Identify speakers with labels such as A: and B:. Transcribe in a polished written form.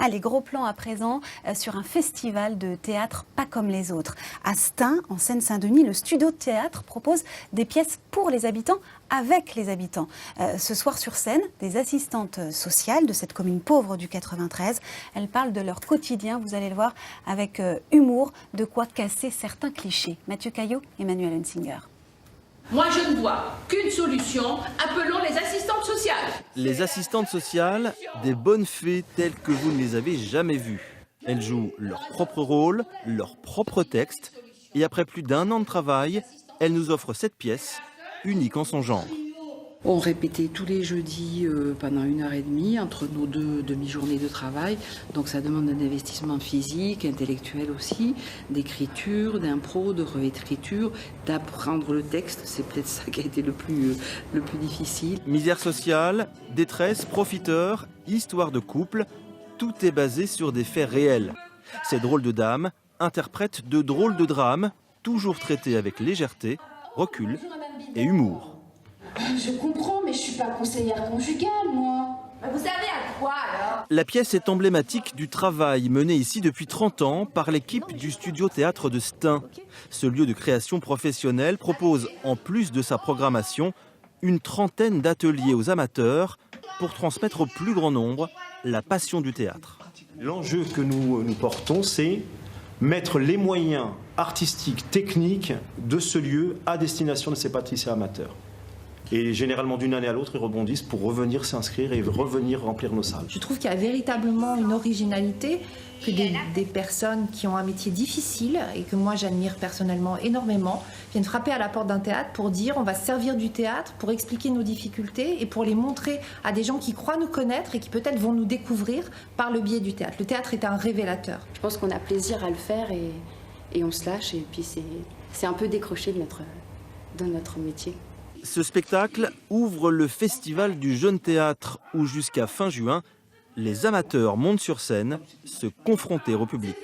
A: Allez, gros plan à présent sur un festival de théâtre pas comme les autres. À Stein, en Seine-Saint-Denis, le studio de théâtre propose des pièces pour les habitants, avec les habitants. Ce soir sur scène, des assistantes sociales de cette commune pauvre du 93. Elles parlent de leur quotidien, vous allez le voir, avec humour, de quoi casser certains clichés. Mathieu Caillot, Emmanuel Hunsinger.
B: Moi, je ne vois qu'une solution, appelons les assistantes sociales.
C: Les assistantes sociales, des bonnes fées telles que vous ne les avez jamais vues. Elles jouent leur propre rôle, leur propre texte, et après plus d'1 an de travail, elles nous offrent cette pièce, unique en son genre.
D: On répétait tous les jeudis pendant 1h30 entre nos 2 demi-journées de travail. Donc ça demande un investissement physique, intellectuel aussi, d'écriture, d'impro, de réécriture, d'apprendre le texte. C'est peut-être ça qui a été le plus difficile.
C: Misère sociale, détresse, profiteurs, histoire de couple, tout est basé sur des faits réels. Ces drôles de dames interprètent de drôles de drames, toujours traités avec légèreté, recul et humour.
E: Je comprends, mais je suis pas conseillère conjugale, moi.
B: Vous savez à quoi alors?
C: La pièce est emblématique du travail mené ici depuis 30 ans par l'équipe du Studio Théâtre de Stein. Ce lieu de création professionnelle propose, en plus de sa programmation, une trentaine d'ateliers aux amateurs pour transmettre au plus grand nombre la passion du théâtre.
F: L'enjeu que nous portons, c'est mettre les moyens artistiques, techniques de ce lieu à destination de ces pâtissiers amateurs. Et généralement, d'une année à l'autre, ils rebondissent pour revenir s'inscrire et revenir remplir nos salles.
G: Je trouve qu'il y a véritablement une originalité, que des personnes qui ont un métier difficile, et que moi j'admire personnellement énormément, viennent frapper à la porte d'un théâtre pour dire on va se servir du théâtre pour expliquer nos difficultés et pour les montrer à des gens qui croient nous connaître et qui peut-être vont nous découvrir par le biais du théâtre. Le théâtre est un révélateur.
H: Je pense qu'on a plaisir à le faire et on se lâche, et puis c'est un peu décroché de notre métier.
C: Ce spectacle ouvre le festival du jeune théâtre où jusqu'à fin juin, les amateurs montent sur scène, se confronter au public.